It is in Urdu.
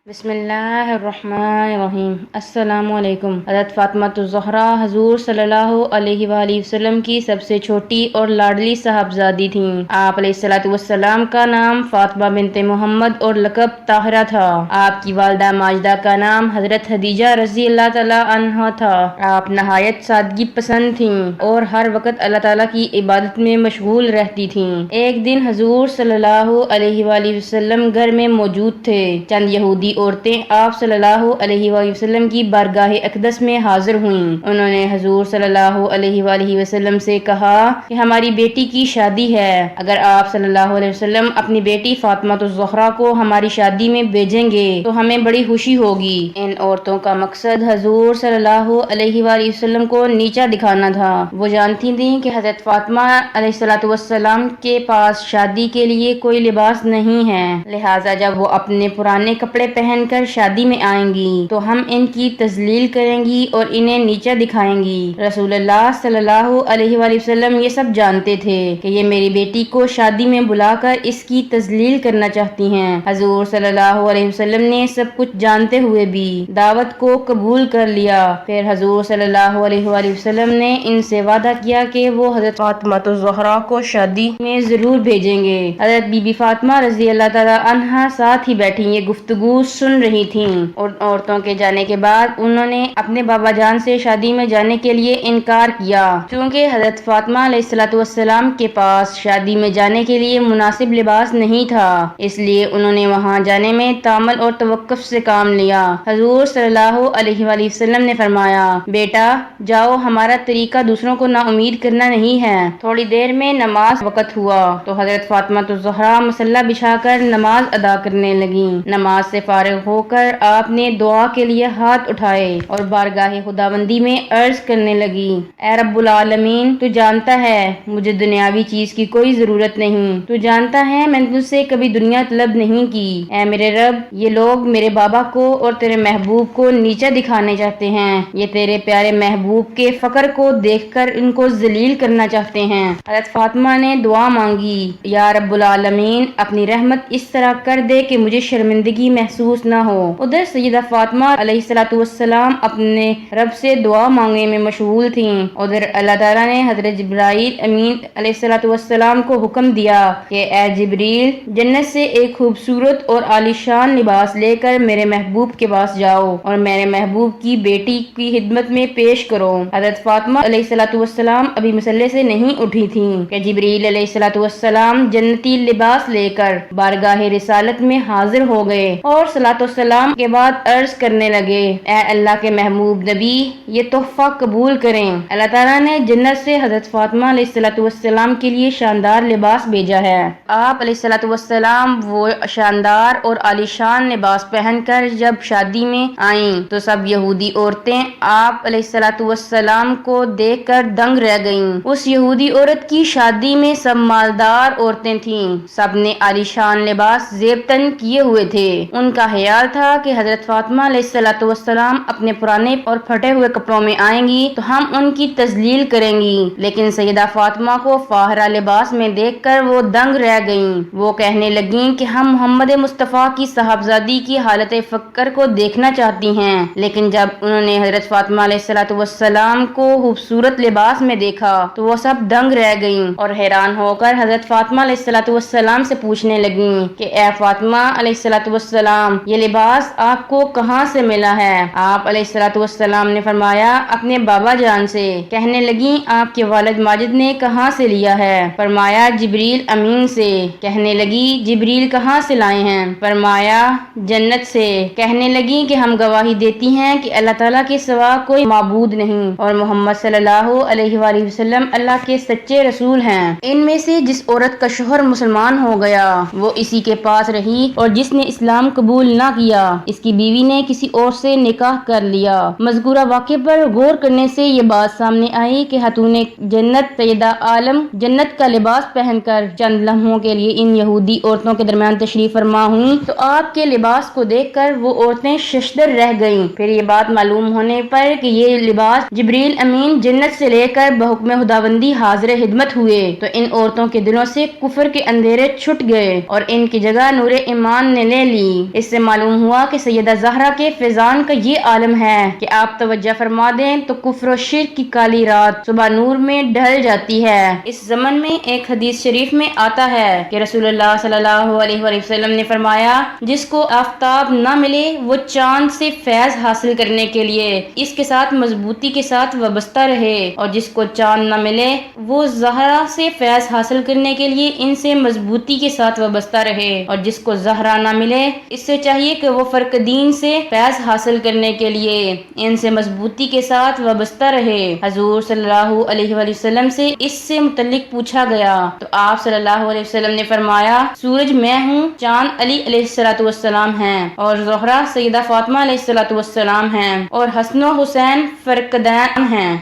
بسم اللہ الرحمن الرحیم۔ السلام علیکم۔ حضرت فاطمہ الزہرا حضور صلی اللہ علیہ وآلہ وسلم کی سب سے چھوٹی اور لاڈلی صاحبزادی تھیں۔ آپ علیہ الصلوۃ والسلام کا نام فاطمہ بنت محمد اور لقب طاہرہ تھا۔ آپ کی والدہ ماجدہ کا نام حضرت خدیجہ رضی اللہ تعالی عنہا تھا۔ آپ نہایت سادگی پسند تھیں اور ہر وقت اللہ تعالیٰ کی عبادت میں مشغول رہتی تھیں۔ ایک دن حضور صلی اللہ علیہ وآلہ وسلم گھر میں موجود تھے۔ چند یہودی عورتیں آپ صلی اللہ علیہ وآلہ وسلم کی بارگاہ اقدس میں حاضر ہوئیں۔ انہوں نے حضور صلی اللہ علیہ وآلہ وسلم سے کہا کہ ہماری بیٹی کی شادی ہے، اگر آپ صلی اللہ علیہ وسلم اپنی بیٹی فاطمہ الزہرا کو ہماری شادی میں بھیجیں گے تو ہمیں بڑی خوشی ہوگی۔ ان عورتوں کا مقصد حضور صلی اللہ علیہ وآلہ وسلم کو نیچا دکھانا تھا۔ وہ جانتی تھیں کہ حضرت فاطمہ علیہ الصلوۃ والسلام کے پاس شادی کے لیے کوئی لباس نہیں ہے، لہٰذا جب وہ اپنے پرانے کپڑے پہن کر شادی میں آئیں گی تو ہم ان کی تذلیل کریں گی اور انہیں نیچا دکھائیں گی۔ رسول اللہ صلی اللہ علیہ وآلہ وسلم یہ سب جانتے تھے کہ یہ میری بیٹی کو شادی میں بلا کر اس کی تذلیل کرنا چاہتی ہیں۔ حضور صلی اللہ علیہ وسلم نے سب کچھ جانتے ہوئے بھی دعوت کو قبول کر لیا۔ پھر حضور صلی اللہ علیہ وآلہ وسلم نے ان سے وعدہ کیا کہ وہ حضرت فاطمہ الزہرا کو شادی میں ضرور بھیجیں گے۔ حضرت بی بی فاطمہ رضی اللہ تعالی عنہا ساتھ ہی بیٹھی یہ گفتگو سن رہی تھیں اور عورتوں کے جانے کے بعد انہوں نے اپنے بابا جان سے شادی میں جانے کے لیے انکار کیا، چونکہ حضرت فاطمہ علیہ الصلوۃ والسلام کے پاس شادی میں جانے کے لیے مناسب لباس نہیں تھا، اس لیے انہوں نے وہاں جانے میں تامل اور توقف سے کام لیا۔ حضور صلی اللہ علیہ وآلہ وسلم نے فرمایا، بیٹا جاؤ، ہمارا طریقہ دوسروں کو نا امید کرنا نہیں ہے۔ تھوڑی دیر میں نماز وقت ہوا تو حضرت فاطمہ الزہرا مصلی بچھا کر نماز ادا کرنے لگیں۔ نماز سے فارغ ہو کر آپ نے دعا کے لیے ہاتھ اٹھائے اور بارگاہ خداوندی میں عرض کرنے لگی، اے رب العالمین، تو جانتا ہے مجھے دنیاوی چیز کی کوئی ضرورت نہیں، تو جانتا ہے میں نے تجھ سے کبھی دنیا طلب نہیں کی۔ اے میرے رب، یہ لوگ میرے بابا کو اور تیرے محبوب کو نیچا دکھانے چاہتے ہیں، یہ تیرے پیارے محبوب کے فقر کو دیکھ کر ان کو ذلیل کرنا چاہتے ہیں۔ حضرت فاطمہ نے دعا مانگی، یا رب العالمین، اپنی رحمت اس طرح کر دے کہ مجھے شرمندگی محسوس نہ ہو۔ ادھر سیدہ فاطمہ علیہ الصلوۃ والسلام اپنے رب سے دعا مانگنے میں مشغول تھیں۔ ادھر اللہ تعالیٰ نے حضرت جبرائیل امین علیہ الصلوۃ والسلام کو حکم دیا کہ اے جبریل، جنت سے ایک خوبصورت اور عالیشان لباس لے کر میرے محبوب کے پاس جاؤ اور میرے محبوب کی بیٹی کی خدمت میں پیش کرو۔ حضرت فاطمہ علیہ الصلوۃ والسلام ابھی مصلی سے نہیں اٹھی تھیں کہ جبریل علیہ الصلوۃ والسلام جنتی لباس لے کر بارگاہ رسالت میں حاضر ہو گئے اور صلاۃ والسلام کے بعد عرض کرنے لگے، اے اللہ کے محبوب نبی، یہ تحفہ قبول کریں۔ اللہ تعالیٰ نے جنت سے حضرت فاطمہ علیہ الصلوۃ والسلام کے لیے شاندار لباس بھیجا ہے۔ آپ علیہ الصلوۃ والسلام وہ شاندار اور عالیشان لباس پہن کر جب شادی میں آئیں تو سب یہودی عورتیں آپ علیہ الصلوۃ والسلام کو دیکھ کر دنگ رہ گئیں۔ اس یہودی عورت کی شادی میں سب مالدار عورتیں تھیں، سب نے عالیشان لباس زیب تن کیے ہوئے تھے۔ ان کا خیال تھا کہ حضرت فاطمہ علیہ الصلوۃ والسلام اپنے پرانے اور پھٹے ہوئے کپڑوں میں آئیں گی تو ہم ان کی تذلیل کریں گی، لیکن سیدہ فاطمہ کو فاخرہ لباس میں دیکھ کر وہ دنگ رہ گئیں۔ وہ کہنے لگیں کہ ہم محمد مصطفیٰ کی صاحبزادی کی حالت فقر کو دیکھنا چاہتی ہیں، لیکن جب انہوں نے حضرت فاطمہ علیہ الصلوۃ والسلام کو خوبصورت لباس میں دیکھا تو وہ سب دنگ رہ گئیں اور حیران ہو کر حضرت فاطمہ علیہ الصلوۃ والسلام سے پوچھنے لگیں کہ اے فاطمہ علیہ الصلوۃ والسلام، یہ لباس آپ کو کہاں سے ملا ہے؟ آپ علیہ الصلوۃ والسلام نے فرمایا، اپنے بابا جان سے۔ کہنے لگیں، آپ کے والد ماجد نے کہاں سے لیا ہے؟ فرمایا، جبریل امین سے۔ کہنے لگی، جبریل کہاں سے لائے ہیں؟ فرمایا، جنت سے۔ کہنے لگی کہ ہم گواہی دیتی ہیں کہ اللہ تعالیٰ کے سوا کوئی معبود نہیں اور محمد صلی اللہ علیہ وآلہ وسلم اللہ کے سچے رسول ہیں۔ ان میں سے جس عورت کا شوہر مسلمان ہو گیا وہ اسی کے پاس رہی، اور جس نے اسلام قبول نہ کیا اس کی بیوی نے کسی اور سے نکاح کر لیا۔ مذکورہ واقعے پر غور کرنے سے یہ بات سامنے آئی کہ خاتون جنت سیدہ عالم جنت کا لباس پہن کر چند لمحوں کے لیے ان یہودی عورتوں کے درمیان تشریف فرما ہوئیں تو آپ کے لباس کو دیکھ کر وہ عورتیں ششدر رہ گئیں۔ پھر یہ بات معلوم ہونے پر کہ یہ لباس جبریل امین جنت سے لے کر بحکم خداوندی حاضر خدمت ہوئے تو ان عورتوں کے دلوں سے کفر کے اندھیرے چھٹ گئے اور ان کی جگہ نور ایمان نے لے لی۔ اس سے معلوم ہوا کہ سیدہ زہرا کے فیضان کا یہ عالم ہے کہ آپ توجہ فرما دیں تو کفر و شرک کی کالی رات صبح نور میں ڈھل جاتی ہے۔ اس زمن میں ایک حدیث شریف میں آتا ہے کہ رسول اللہ صلی اللہ علیہ وآلہ وسلم نے فرمایا، جس کو آفتاب نہ ملے وہ چاند سے فیض حاصل کرنے کے لیے اس کے ساتھ مضبوطی کے ساتھ وابستہ رہے، اور جس کو چاند نہ ملے وہ زہرا سے فیض حاصل کرنے کے لیے ان سے مضبوطی کے ساتھ وابستہ رہے، اور جس کو زہرا نہ ملے اس سے چاہیے کہ وہ فرق دین سے فیض حاصل کرنے کے لیے ان سے مضبوطی کے ساتھ وابستہ رہے۔ حضور صلی اللہ علیہ وآلہ وسلم سے اس سے متعلق پوچھا گیا تو آپ صلی اللہ علیہ وسلم نے فرمایا، سورج میں ہوں، چاند علی علیہ السلام ہیں، اور زہرا سیدہ فاطمہ علیہ السلام ہیں، اور حسن و حسین فرقدین ہیں۔